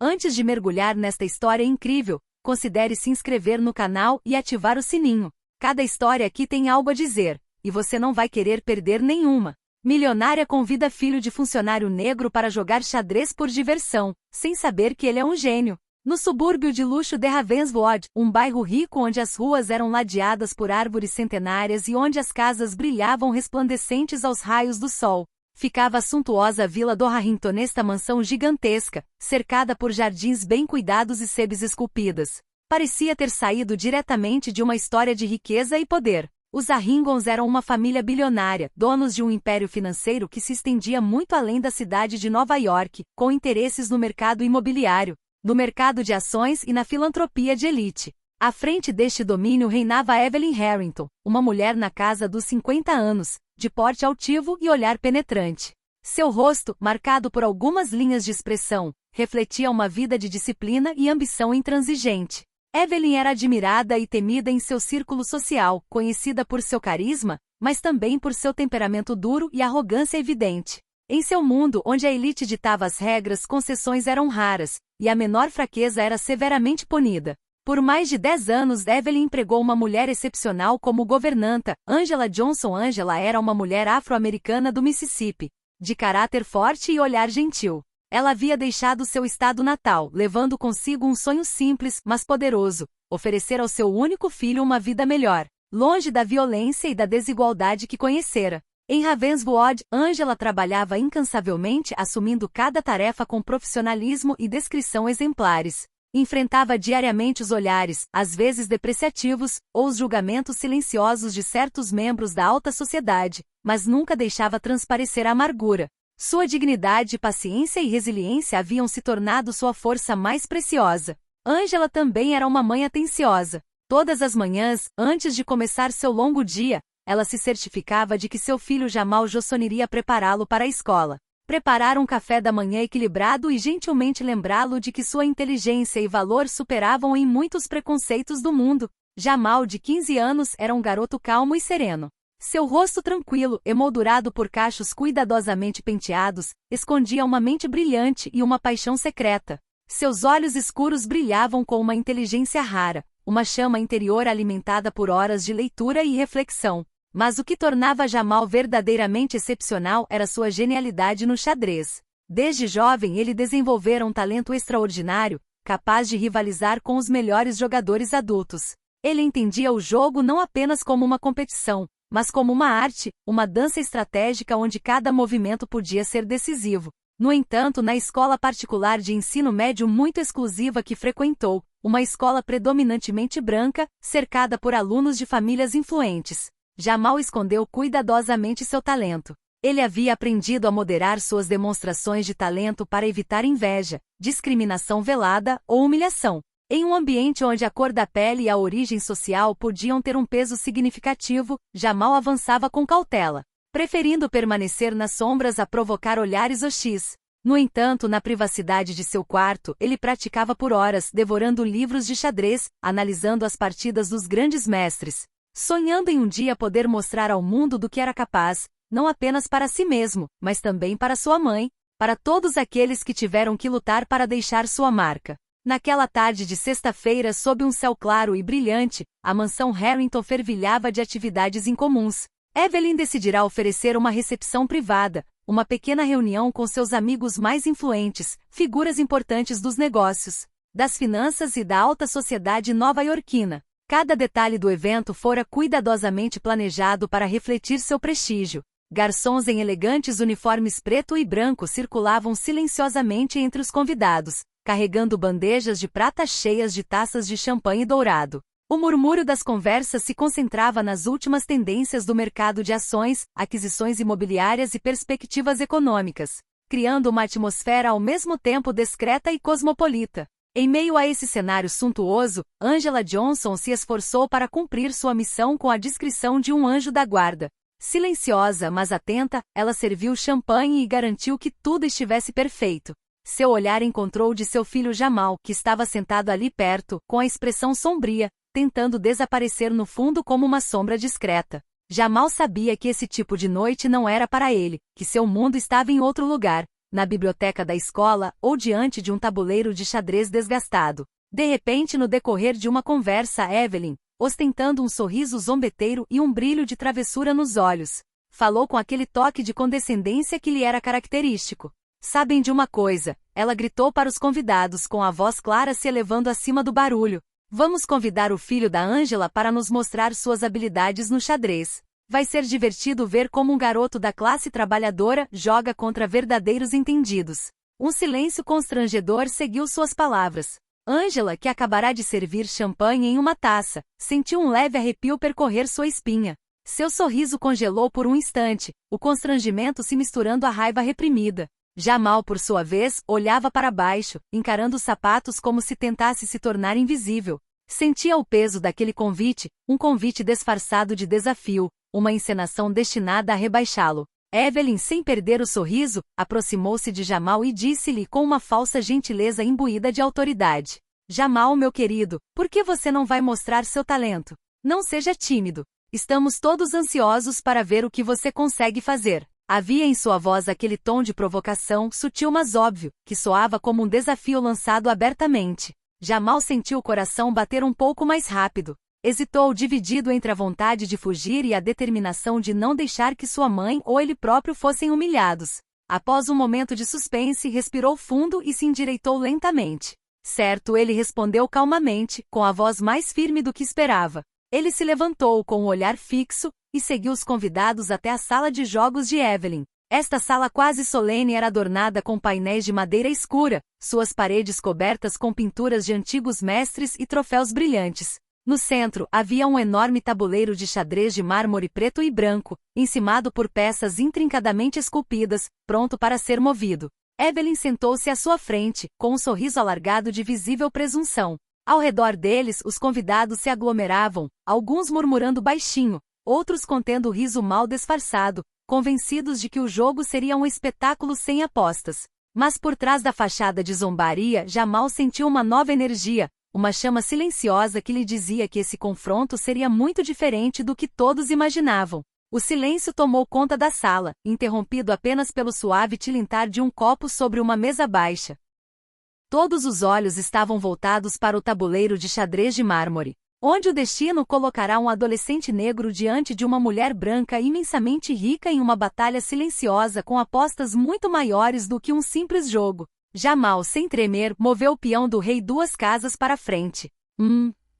Antes de mergulhar nesta história incrível, considere se inscrever no canal e ativar o sininho. Cada história aqui tem algo a dizer, e você não vai querer perder nenhuma. Milionária convida filho de funcionário negro para jogar xadrez por diversão, sem saber que ele é um gênio. No subúrbio de luxo de Ravenswood, um bairro rico onde as ruas eram ladeadas por árvores centenárias e onde as casas brilhavam resplandecentes aos raios do sol, ficava a suntuosa Vila do Harrington, esta mansão gigantesca, cercada por jardins bem cuidados e sebes esculpidas. Parecia ter saído diretamente de uma história de riqueza e poder. Os Harringtons eram uma família bilionária, donos de um império financeiro que se estendia muito além da cidade de Nova York, com interesses no mercado imobiliário, no mercado de ações e na filantropia de elite. À frente deste domínio reinava Evelyn Harrington, uma mulher na casa dos 50 anos, de porte altivo e olhar penetrante. Seu rosto, marcado por algumas linhas de expressão, refletia uma vida de disciplina e ambição intransigente. Evelyn era admirada e temida em seu círculo social, conhecida por seu carisma, mas também por seu temperamento duro e arrogância evidente. Em seu mundo, onde a elite ditava as regras, concessões eram raras, e a menor fraqueza era severamente punida. Por mais de 10 anos, Evelyn empregou uma mulher excepcional como governanta, Angela Johnson. Angela era uma mulher afro-americana do Mississippi, de caráter forte e olhar gentil. Ela havia deixado seu estado natal, levando consigo um sonho simples, mas poderoso: oferecer ao seu único filho uma vida melhor, longe da violência e da desigualdade que conhecera. Em Ravenswood, Angela trabalhava incansavelmente, assumindo cada tarefa com profissionalismo e discrição exemplares. Enfrentava diariamente os olhares, às vezes depreciativos, ou os julgamentos silenciosos de certos membros da alta sociedade, mas nunca deixava transparecer a amargura. Sua dignidade, paciência e resiliência haviam se tornado sua força mais preciosa. Angela também era uma mãe atenciosa. Todas as manhãs, antes de começar seu longo dia, ela se certificava de que seu filho Jamal Johnson iria prepará-lo para a escola. Preparar um café da manhã equilibrado e gentilmente lembrá-lo de que sua inteligência e valor superavam em muitos preconceitos do mundo. Jamal, de 15 anos, era um garoto calmo e sereno. Seu rosto tranquilo, emoldurado por cachos cuidadosamente penteados, escondia uma mente brilhante e uma paixão secreta. Seus olhos escuros brilhavam com uma inteligência rara, uma chama interior alimentada por horas de leitura e reflexão. Mas o que tornava Jamal verdadeiramente excepcional era sua genialidade no xadrez. Desde jovem ele desenvolvera um talento extraordinário, capaz de rivalizar com os melhores jogadores adultos. Ele entendia o jogo não apenas como uma competição, mas como uma arte, uma dança estratégica onde cada movimento podia ser decisivo. No entanto, na escola particular de ensino médio muito exclusiva que frequentou, uma escola predominantemente branca, cercada por alunos de famílias influentes, Jamal escondeu cuidadosamente seu talento. Ele havia aprendido a moderar suas demonstrações de talento para evitar inveja, discriminação velada ou humilhação. Em um ambiente onde a cor da pele e a origem social podiam ter um peso significativo, Jamal avançava com cautela, preferindo permanecer nas sombras a provocar olhares hostis. No entanto, na privacidade de seu quarto, ele praticava por horas, devorando livros de xadrez, analisando as partidas dos grandes mestres, sonhando em um dia poder mostrar ao mundo do que era capaz, não apenas para si mesmo, mas também para sua mãe, para todos aqueles que tiveram que lutar para deixar sua marca. Naquela tarde de sexta-feira, sob um céu claro e brilhante, a mansão Harrington fervilhava de atividades incomuns. Evelyn decidirá oferecer uma recepção privada, uma pequena reunião com seus amigos mais influentes, figuras importantes dos negócios, das finanças e da alta sociedade nova-iorquina. Cada detalhe do evento fora cuidadosamente planejado para refletir seu prestígio. Garçons em elegantes uniformes preto e branco circulavam silenciosamente entre os convidados, carregando bandejas de prata cheias de taças de champanhe dourado. O murmúrio das conversas se concentrava nas últimas tendências do mercado de ações, aquisições imobiliárias e perspectivas econômicas, criando uma atmosfera ao mesmo tempo discreta e cosmopolita. Em meio a esse cenário suntuoso, Angela Johnson se esforçou para cumprir sua missão com a discrição de um anjo da guarda. Silenciosa, mas atenta, ela serviu champanhe e garantiu que tudo estivesse perfeito. Seu olhar encontrou de seu filho Jamal, que estava sentado ali perto, com a expressão sombria, tentando desaparecer no fundo como uma sombra discreta. Jamal sabia que esse tipo de noite não era para ele, que seu mundo estava em outro lugar. na biblioteca da escola ou diante de um tabuleiro de xadrez desgastado. De repente, no decorrer de uma conversa, Evelyn, ostentando um sorriso zombeteiro e um brilho de travessura nos olhos, falou com aquele toque de condescendência que lhe era característico. Sabem de uma coisa? Ela gritou para os convidados com a voz clara se elevando acima do barulho. Vamos convidar o filho da Angela para nos mostrar suas habilidades no xadrez. Vai ser divertido ver como um garoto da classe trabalhadora joga contra verdadeiros entendidos. Um silêncio constrangedor seguiu suas palavras. Angela, que acabará de servir champanhe em uma taça, sentiu um leve arrepio percorrer sua espinha. Seu sorriso congelou por um instante, o constrangimento se misturando à raiva reprimida. Jamal, por sua vez, olhava para baixo, encarando os sapatos como se tentasse se tornar invisível. Sentia o peso daquele convite, um convite disfarçado de desafio, uma encenação destinada a rebaixá-lo. Evelyn, sem perder o sorriso, aproximou-se de Jamal e disse-lhe com uma falsa gentileza imbuída de autoridade: Jamal, meu querido, por que você não vai mostrar seu talento? Não seja tímido. Estamos todos ansiosos para ver o que você consegue fazer. Havia em sua voz aquele tom de provocação, sutil mas óbvio, que soava como um desafio lançado abertamente. Jamal sentiu o coração bater um pouco mais rápido. Hesitou, dividido entre a vontade de fugir e a determinação de não deixar que sua mãe ou ele próprio fossem humilhados. Após um momento de suspense, respirou fundo e se endireitou lentamente. Certo, ele respondeu calmamente, com a voz mais firme do que esperava. Ele se levantou com um olhar fixo e seguiu os convidados até a sala de jogos de Evelyn. Esta sala quase solene era adornada com painéis de madeira escura, suas paredes cobertas com pinturas de antigos mestres e troféus brilhantes. No centro, havia um enorme tabuleiro de xadrez de mármore preto e branco, encimado por peças intrincadamente esculpidas, pronto para ser movido. Evelyn sentou-se à sua frente, com um sorriso alargado de visível presunção. Ao redor deles, os convidados se aglomeravam, alguns murmurando baixinho, outros contendo o riso mal disfarçado, convencidos de que o jogo seria um espetáculo sem apostas. Mas por trás da fachada de zombaria, Jamal sentiu uma nova energia, uma chama silenciosa que lhe dizia que esse confronto seria muito diferente do que todos imaginavam. O silêncio tomou conta da sala, interrompido apenas pelo suave tilintar de um copo sobre uma mesa baixa. Todos os olhos estavam voltados para o tabuleiro de xadrez de mármore, onde o destino colocará um adolescente negro diante de uma mulher branca imensamente rica em uma batalha silenciosa com apostas muito maiores do que um simples jogo. Jamal, sem tremer, moveu o peão do rei 2 casas para frente.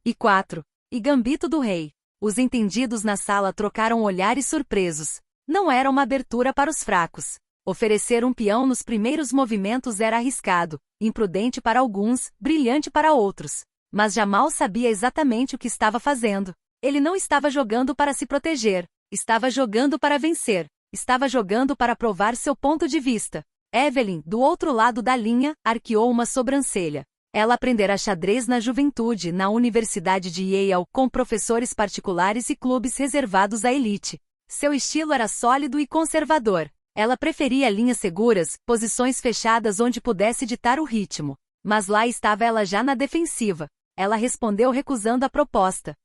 E 4. E gambito do rei. Os entendidos na sala trocaram olhares surpresos. Não era uma abertura para os fracos. Oferecer um peão nos primeiros movimentos era arriscado, imprudente para alguns, brilhante para outros. Mas Jamal sabia exatamente o que estava fazendo. Ele não estava jogando para se proteger. Estava jogando para vencer. Estava jogando para provar seu ponto de vista. Evelyn, do outro lado da linha, arqueou uma sobrancelha. Ela aprendera xadrez na juventude, na Universidade de Yale, com professores particulares e clubes reservados à elite. Seu estilo era sólido e conservador. Ela preferia linhas seguras, posições fechadas onde pudesse ditar o ritmo. Mas lá estava ela já na defensiva. Ela respondeu recusando a proposta.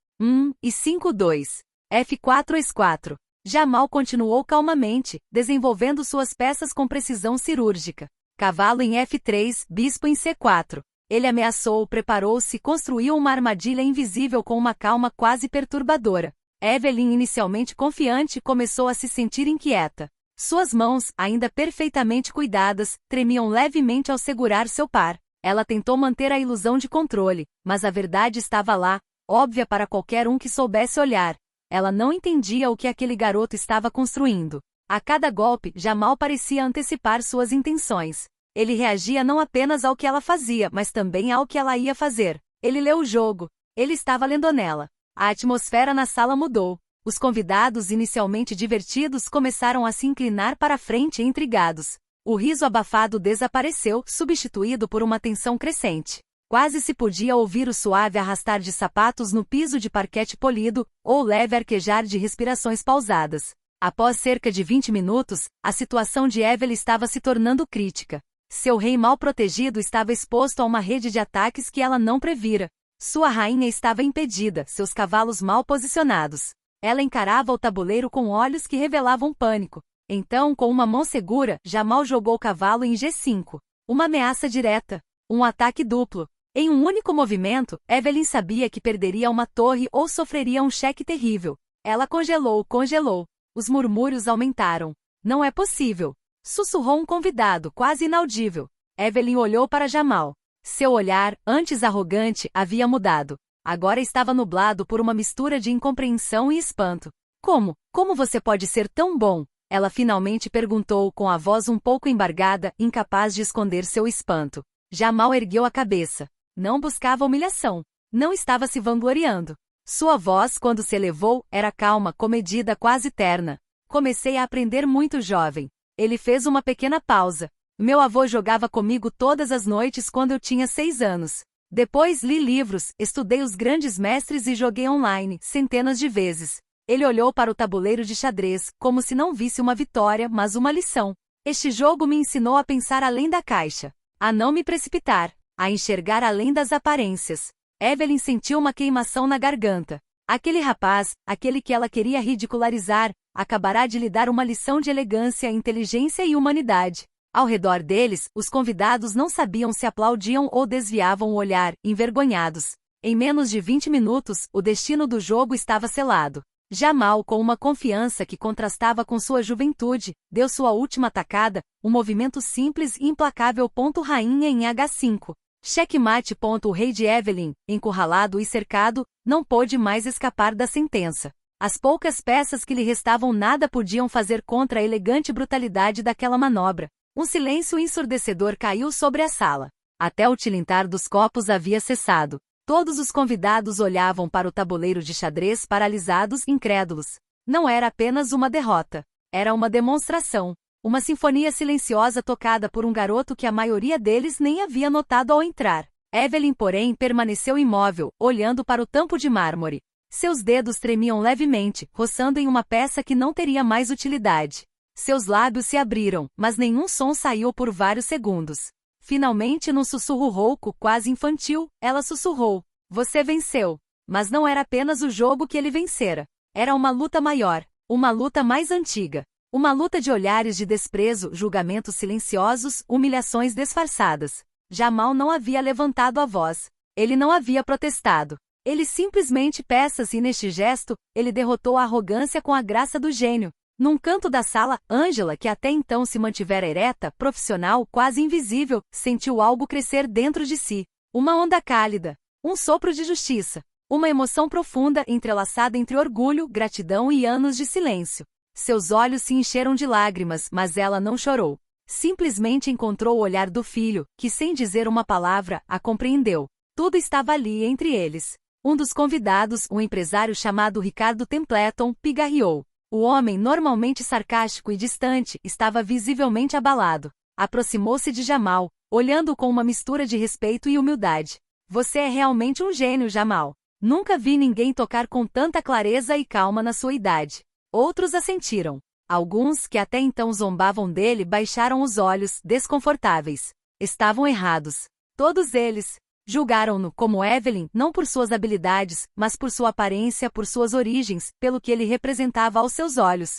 E 5-2. F4-E4. Jamal continuou calmamente, desenvolvendo suas peças com precisão cirúrgica. Cavalo em F3, bispo em C4. Ele ameaçou, preparou-se e construiu uma armadilha invisível com uma calma quase perturbadora. Evelyn, inicialmente confiante, começou a se sentir inquieta. Suas mãos, ainda perfeitamente cuidadas, tremiam levemente ao segurar seu par. Ela tentou manter a ilusão de controle, mas a verdade estava lá, óbvia para qualquer um que soubesse olhar. Ela não entendia o que aquele garoto estava construindo. A cada golpe, Jamal parecia antecipar suas intenções. Ele reagia não apenas ao que ela fazia, mas também ao que ela ia fazer. Ele leu o jogo. Ele estava lendo nela. A atmosfera na sala mudou. Os convidados, inicialmente divertidos, começaram a se inclinar para a frente intrigados. O riso abafado desapareceu, substituído por uma tensão crescente. Quase se podia ouvir o suave arrastar de sapatos no piso de parquete polido, ou o leve arquejar de respirações pausadas. Após cerca de 20 minutos, a situação de Evelyn estava se tornando crítica. Seu rei mal protegido estava exposto a uma rede de ataques que ela não previra. Sua rainha estava impedida, seus cavalos mal posicionados. Ela encarava o tabuleiro com olhos que revelavam pânico. Então, com uma mão segura, Jamal jogou o cavalo em G5. Uma ameaça direta. Um ataque duplo. Em um único movimento, Evelyn sabia que perderia uma torre ou sofreria um cheque terrível. Ela congelou. Os murmúrios aumentaram. Não é possível. Sussurrou um convidado, quase inaudível. Evelyn olhou para Jamal. Seu olhar, antes arrogante, havia mudado. Agora estava nublado por uma mistura de incompreensão e espanto. Como você pode ser tão bom? Ela finalmente perguntou com a voz um pouco embargada, incapaz de esconder seu espanto. Jamal ergueu a cabeça. Não buscava humilhação. Não estava se vangloriando. Sua voz, quando se elevou, era calma, comedida, quase terna. Comecei a aprender muito jovem. Ele fez uma pequena pausa. Meu avô jogava comigo todas as noites quando eu tinha 6 anos. Depois li livros, estudei os grandes mestres e joguei online, centenas de vezes. Ele olhou para o tabuleiro de xadrez, como se não visse uma vitória, mas uma lição. Este jogo me ensinou a pensar além da caixa. A não me precipitar. A enxergar além das aparências. Evelyn sentiu uma queimação na garganta. Aquele rapaz, aquele que ela queria ridicularizar, acabará de lhe dar uma lição de elegância, inteligência e humanidade. Ao redor deles, os convidados não sabiam se aplaudiam ou desviavam o olhar, envergonhados. Em menos de 20 minutos, o destino do jogo estava selado. Jamal, com uma confiança que contrastava com sua juventude, deu sua última tacada, um movimento simples e implacável. Rainha em H5. Checkmate. O rei de Evelyn, encurralado e cercado, não pôde mais escapar da sentença. As poucas peças que lhe restavam nada podiam fazer contra a elegante brutalidade daquela manobra. Um silêncio ensurdecedor caiu sobre a sala. Até o tilintar dos copos havia cessado. Todos os convidados olhavam para o tabuleiro de xadrez paralisados, incrédulos. Não era apenas uma derrota. Era uma demonstração. Uma sinfonia silenciosa tocada por um garoto que a maioria deles nem havia notado ao entrar. Evelyn, porém, permaneceu imóvel, olhando para o tampo de mármore. Seus dedos tremiam levemente, roçando em uma peça que não teria mais utilidade. Seus lábios se abriram, mas nenhum som saiu por vários segundos. Finalmente, num sussurro rouco, quase infantil, ela sussurrou: "Você venceu." Mas não era apenas o jogo que ele vencera. Era uma luta maior, uma luta mais antiga. Uma luta de olhares de desprezo, julgamentos silenciosos, humilhações disfarçadas. Jamal não havia levantado a voz. Ele não havia protestado. Ele simplesmente peças e neste gesto, ele derrotou a arrogância com a graça do gênio. Num canto da sala, Angela, que até então se mantivera ereta, profissional, quase invisível, sentiu algo crescer dentro de si. Uma onda cálida. Um sopro de justiça. Uma emoção profunda entrelaçada entre orgulho, gratidão e anos de silêncio. Seus olhos se encheram de lágrimas, mas ela não chorou. Simplesmente encontrou o olhar do filho, que sem dizer uma palavra, a compreendeu. Tudo estava ali entre eles. Um dos convidados, um empresário chamado Ricardo Templeton, pigarreou. O homem, normalmente sarcástico e distante, estava visivelmente abalado. Aproximou-se de Jamal, olhando com uma mistura de respeito e humildade. "Você é realmente um gênio, Jamal. Nunca vi ninguém tocar com tanta clareza e calma na sua idade." Outros assentiram. Alguns, que até então zombavam dele, baixaram os olhos, desconfortáveis. Estavam errados. Todos eles julgaram-no como Evelyn, não por suas habilidades, mas por sua aparência, por suas origens, pelo que ele representava aos seus olhos.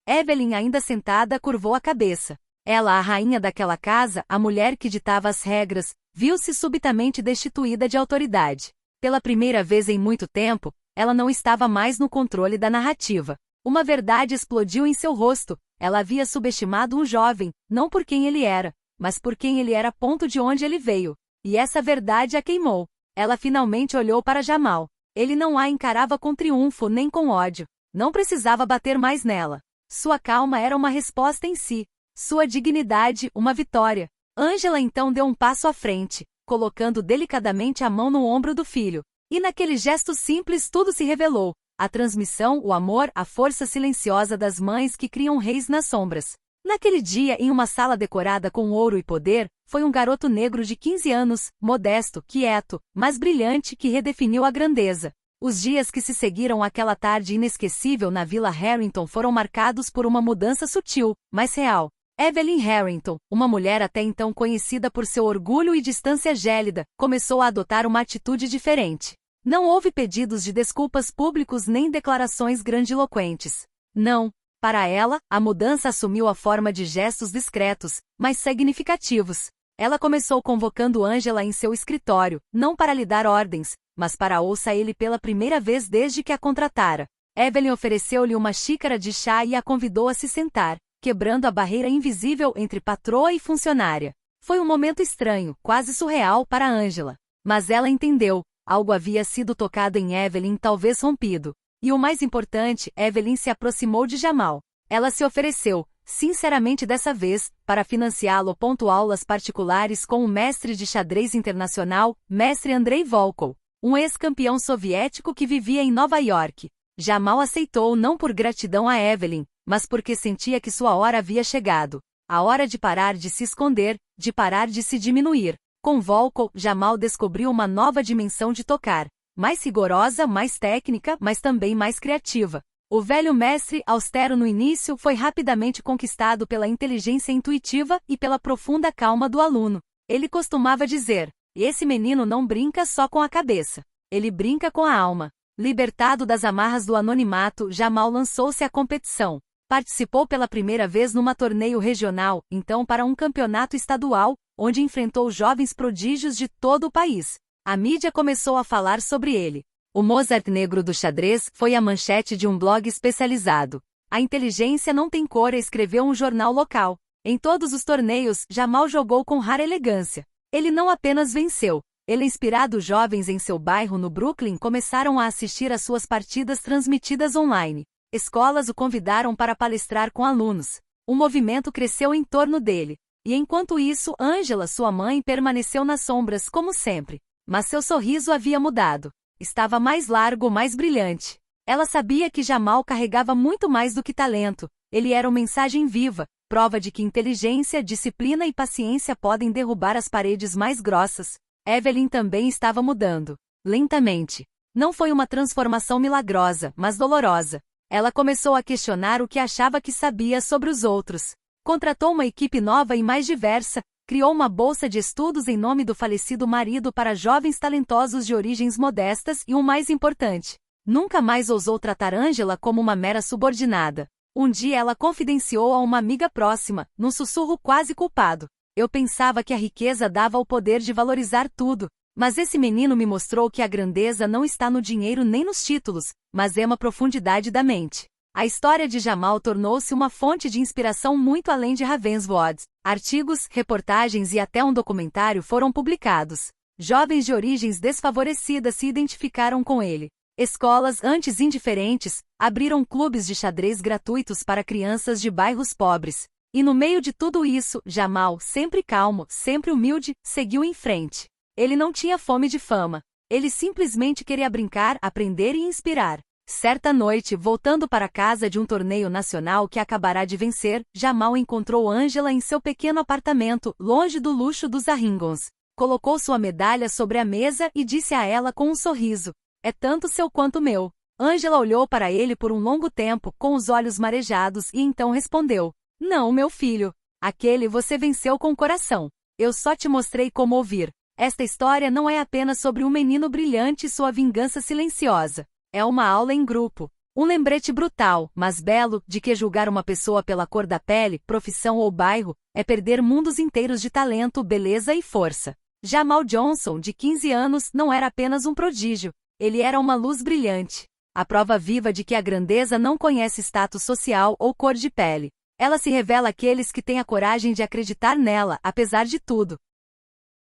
Evelyn, ainda sentada, curvou a cabeça. Ela, a rainha daquela casa, a mulher que ditava as regras, viu-se subitamente destituída de autoridade. Pela primeira vez em muito tempo, ela não estava mais no controle da narrativa. Uma verdade explodiu em seu rosto. Ela havia subestimado um jovem, não por quem ele era, mas por quem ele era, de onde ele veio. E essa verdade a queimou. Ela finalmente olhou para Jamal. Ele não a encarava com triunfo nem com ódio. Não precisava bater mais nela. Sua calma era uma resposta em si. Sua dignidade, uma vitória. Angela então deu um passo à frente, colocando delicadamente a mão no ombro do filho. E naquele gesto simples tudo se revelou. A transmissão, o amor, a força silenciosa das mães que criam reis nas sombras. Naquele dia, em uma sala decorada com ouro e poder, foi um garoto negro de 15 anos, modesto, quieto, mas brilhante, que redefiniu a grandeza. Os dias que se seguiram àquela tarde inesquecível na Vila Harrington foram marcados por uma mudança sutil, mas real. Evelyn Harrington, uma mulher até então conhecida por seu orgulho e distância gélida, começou a adotar uma atitude diferente. Não houve pedidos de desculpas públicos nem declarações grandiloquentes. Não. Para ela, a mudança assumiu a forma de gestos discretos, mas significativos. Ela começou convocando Angela em seu escritório, não para lhe dar ordens, mas para ouça ele pela primeira vez desde que a contratara. Evelyn ofereceu-lhe uma xícara de chá e a convidou a se sentar, quebrando a barreira invisível entre patroa e funcionária. Foi um momento estranho, quase surreal para Angela. Mas ela entendeu, algo havia sido tocado em Evelyn, talvez rompido. E o mais importante, Evelyn se aproximou de Jamal. Ela se ofereceu, sinceramente dessa vez, para financiá-lo. Aulas particulares com o mestre de xadrez internacional, mestre Andrei Volkov, um ex-campeão soviético que vivia em Nova York. Jamal aceitou não por gratidão a Evelyn, mas porque sentia que sua hora havia chegado. A hora de parar de se esconder, de parar de se diminuir. Com Volkov, Jamal descobriu uma nova dimensão de tocar. Mais rigorosa, mais técnica, mas também mais criativa. O velho mestre, austero no início, foi rapidamente conquistado pela inteligência intuitiva e pela profunda calma do aluno. Ele costumava dizer: esse menino não brinca só com a cabeça. Ele brinca com a alma. Libertado das amarras do anonimato, Jamal lançou-se à competição. Participou pela primeira vez numa torneio regional, então para um campeonato estadual, onde enfrentou jovens prodígios de todo o país. A mídia começou a falar sobre ele. O Mozart negro do xadrez foi a manchete de um blog especializado. A inteligência não tem cor, escreveu um jornal local. Em todos os torneios, Jamal jogou com rara elegância. Ele não apenas venceu. Ele inspirado jovens em seu bairro no Brooklyn começaram a assistir às suas partidas transmitidas online. Escolas o convidaram para palestrar com alunos. O movimento cresceu em torno dele. E enquanto isso, Angela, sua mãe, permaneceu nas sombras como sempre. Mas seu sorriso havia mudado. Estava mais largo, mais brilhante. Ela sabia que Jamal carregava muito mais do que talento. Ele era uma mensagem viva, prova de que inteligência, disciplina e paciência podem derrubar as paredes mais grossas. Evelyn também estava mudando. Lentamente. Não foi uma transformação milagrosa, mas dolorosa. Ela começou a questionar o que achava que sabia sobre os outros. Contratou uma equipe nova e mais diversa, criou uma bolsa de estudos em nome do falecido marido para jovens talentosos de origens modestas e o mais importante, nunca mais ousou tratar Angela como uma mera subordinada. Um dia ela confidenciou a uma amiga próxima, num sussurro quase culpado: eu pensava que a riqueza dava o poder de valorizar tudo, mas esse menino me mostrou que a grandeza não está no dinheiro nem nos títulos, mas é uma profundidade da mente. A história de Jamal tornou-se uma fonte de inspiração muito além de Ravenswood. Artigos, reportagens e até um documentário foram publicados. Jovens de origens desfavorecidas se identificaram com ele. Escolas, antes indiferentes, abriram clubes de xadrez gratuitos para crianças de bairros pobres. E no meio de tudo isso, Jamal, sempre calmo, sempre humilde, seguiu em frente. Ele não tinha fome de fama. Ele simplesmente queria brincar, aprender e inspirar. Certa noite, voltando para casa de um torneio nacional que acabará de vencer, Jamal encontrou Angela em seu pequeno apartamento, longe do luxo dos Arringons. Colocou sua medalha sobre a mesa e disse a ela com um sorriso: é tanto seu quanto meu. Angela olhou para ele por um longo tempo, com os olhos marejados, e então respondeu: não, meu filho. Aquele você venceu com o coração. Eu só te mostrei como ouvir. Esta história não é apenas sobre um menino brilhante e sua vingança silenciosa. É uma aula em grupo. Um lembrete brutal, mas belo, de que julgar uma pessoa pela cor da pele, profissão ou bairro, é perder mundos inteiros de talento, beleza e força. Jamal Johnson, de 15 anos, não era apenas um prodígio. Ele era uma luz brilhante. A prova viva de que a grandeza não conhece status social ou cor de pele. Ela se revela àqueles que têm a coragem de acreditar nela, apesar de tudo.